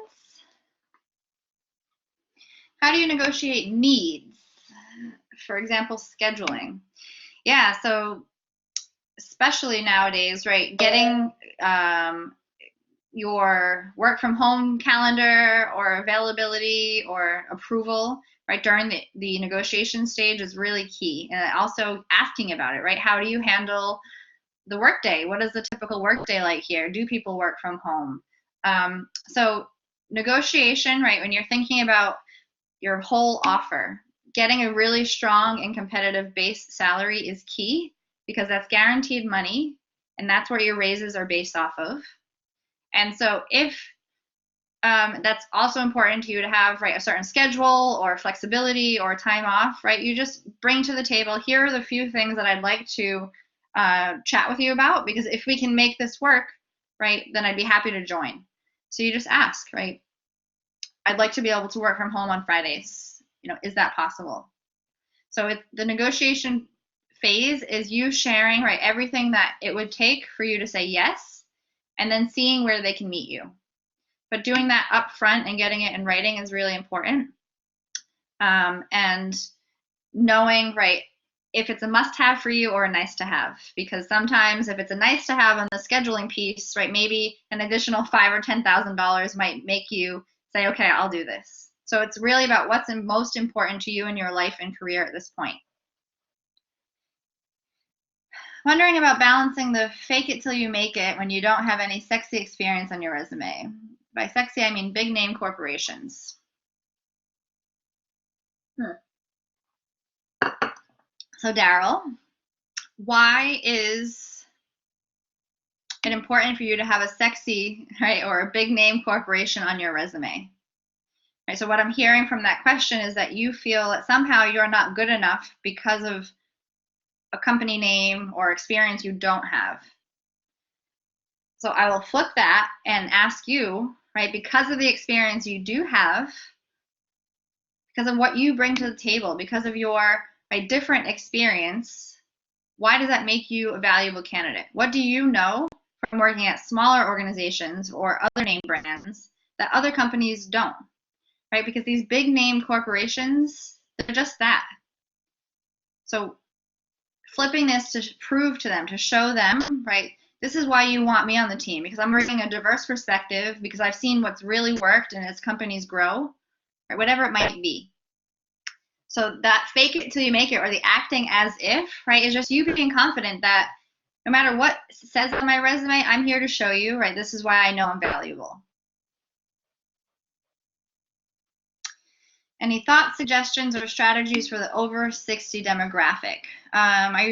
How do you negotiate needs? for example, scheduling. Yeah, so especially nowadays, right, getting your work from home calendar or availability or approval, right, during the negotiation stage is really key. And also asking about it, right? How do you handle the workday? What is the typical workday like here? Do people work from home? So negotiation, right, when you're thinking about your whole offer, getting a really strong and competitive base salary is key because that's guaranteed money and that's where your raises are based off of. And so if that's also important to you to have, right, a certain schedule or flexibility or time off, right, you just bring to the table, here are the few things that I'd like to chat with you about, because if we can make this work, right, then I'd be happy to join. So you just ask, right, I'd like to be able to work from home on Fridays. Is that possible? So the negotiation phase is you sharing, right, everything that it would take for you to say yes, and then seeing where they can meet you. But doing that up front and getting it in writing is really important. And knowing, right, if it's a must-have for you or a nice-to-have, because sometimes if it's a nice-to-have on the scheduling piece, right, maybe an additional $5,000 or $10,000 might make you say, okay, I'll do this. So it's really about what's most important to you in your life and career at this point. Wondering about balancing the fake it till you make it when you don't have any sexy experience on your resume. By sexy, I mean big name corporations. So Daryl, why is it important for you to have a sexy, right, or a big name corporation on your resume? Right, so what I'm hearing from that question is that you feel that somehow you're not good enough because of a company name or experience you don't have. So I will flip that and ask you, right, because of the experience you do have, because of what you bring to the table, because of your, right, different experience, why does that make you a valuable candidate? What do you know from working at smaller organizations or other name brands that other companies don't, right? Because these big name corporations, they're just that. So flipping this to prove to them, to show them, right, this is why you want me on the team, because I'm bringing a diverse perspective, because I've seen what's really worked and as companies grow, right, whatever it might be. So that fake it till you make it, or the acting as if, right, is just you being confident that no matter what says on my resume, I'm here to show you, right, this is why I know I'm valuable. Any thoughts, suggestions, or strategies for the over 60 demographic? Are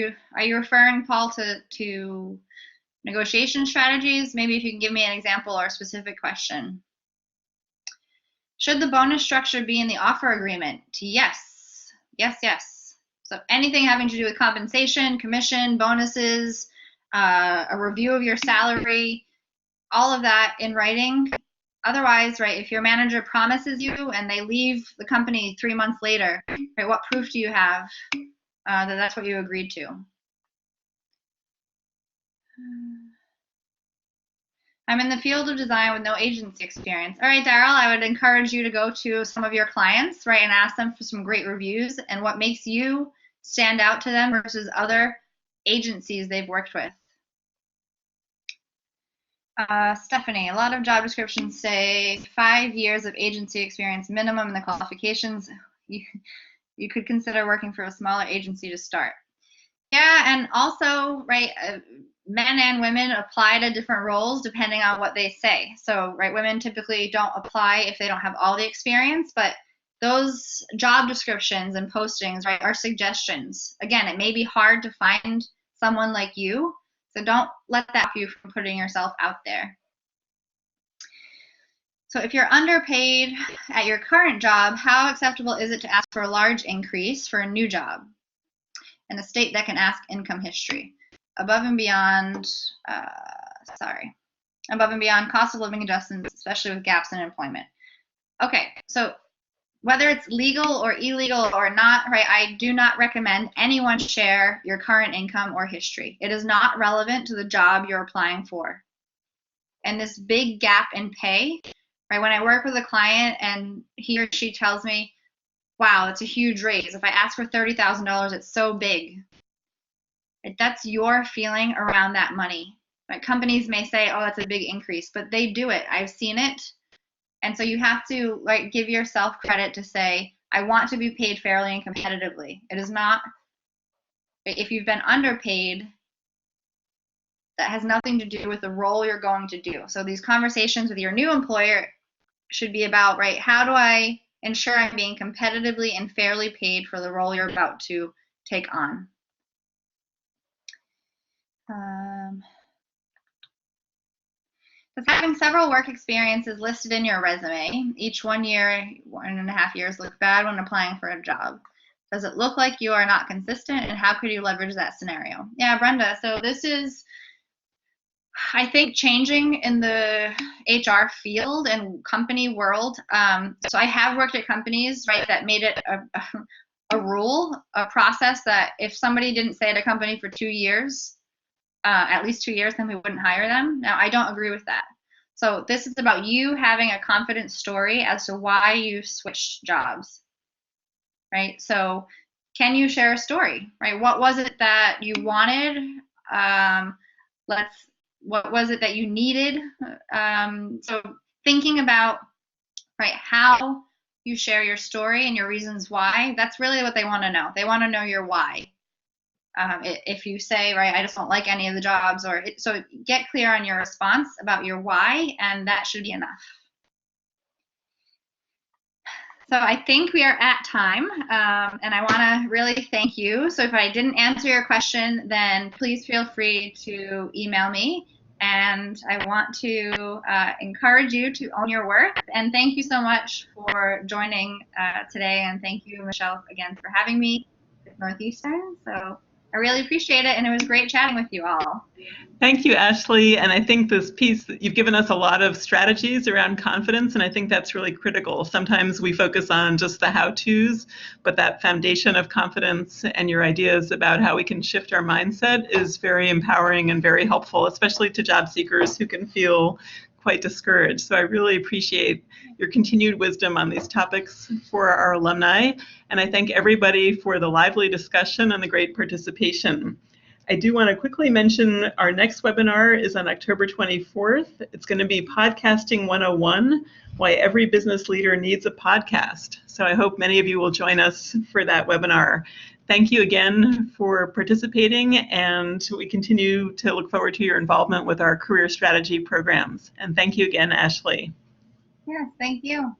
you referring, Paul, to negotiation strategies? Maybe if you can give me an example or a specific question. Should the bonus structure be in the offer agreement? Yes. Yes. So anything having to do with compensation, commission, bonuses, a review of your salary, all of that in writing. Otherwise, right, if your manager promises you and they leave the company 3 months later, right, what proof do you have that that's what you agreed to? I'm in the field of design with no agency experience. All right, Daryl, I would encourage you to go to some of your clients, right, and ask them for some great reviews and what makes you stand out to them versus other agencies they've worked with. Stephanie, a lot of job descriptions say 5 years of agency experience minimum in the qualifications. You could consider working for a smaller agency to start. Yeah, and also, right, men and women apply to different roles depending on what they say. So, right, women typically don't apply if they don't have all the experience, but those job descriptions and postings, right, are suggestions. Again, it may be hard to find someone like you, so don't let that stop you from putting yourself out there. So if you're underpaid at your current job, how acceptable is it to ask for a large increase for a new job in a state that can ask income history? Above and beyond cost of living adjustments, especially with gaps in employment. Okay, so whether it's legal or illegal or not, right, I do not recommend anyone share your current income or history. It is not relevant to the job you're applying for. And this big gap in pay, right, when I work with a client and he or she tells me, wow, that's a huge raise. If I ask for $30,000, it's so big. That's your feeling around that money. Right? Companies may say, oh, that's a big increase, but they do it. I've seen it. And so you have to give yourself credit to say, I want to be paid fairly and competitively. It is not, if you've been underpaid, that has nothing to do with the role you're going to do. So these conversations with your new employer should be about, right, how do I ensure I'm being competitively and fairly paid for the role you're about to take on? Does having several work experiences listed in your resume, each 1 year, 1.5 years, look bad when applying for a job? Does it look like you are not consistent, and how could you leverage that scenario? Yeah, Brenda, so this is, I think, changing in the HR field and company world. So I have worked at companies, right, that made it a rule, a process that if somebody didn't stay at a company for 2 years, at least 2 years, then we wouldn't hire them. Now, I don't agree with that. So this is about you having a confident story as to why you switched jobs, right? So can you share a story, right? What was it that you wanted? What was it that you needed? So thinking about, right, how you share your story and your reasons why, that's really what they want to know. They want to know your why. If you say, right, I just don't like any of the jobs, so get clear on your response about your why, and that should be enough. So I think we are at time, and I want to really thank you. So if I didn't answer your question, then please feel free to email me. And I want to encourage you to own your worth. And thank you so much for joining today. And thank you, Michelle, again for having me at Northeastern. So I really appreciate it, and it was great chatting with you all. Thank you, Ashley. And I think this piece, you've given us a lot of strategies around confidence, and I think that's really critical. Sometimes we focus on just the how-tos, but that foundation of confidence and your ideas about how we can shift our mindset is very empowering and very helpful, especially to job seekers who can feel quite discouraged. So I really appreciate your continued wisdom on these topics for our alumni, and I thank everybody for the lively discussion and the great participation. I do want to quickly mention our next webinar is on October 24th. It's going to be Podcasting 101, Why Every Business Leader Needs a Podcast. So I hope many of you will join us for that webinar. Thank you again for participating, and we continue to look forward to your involvement with our career strategy programs. And thank you again, Ashley. Yes, thank you.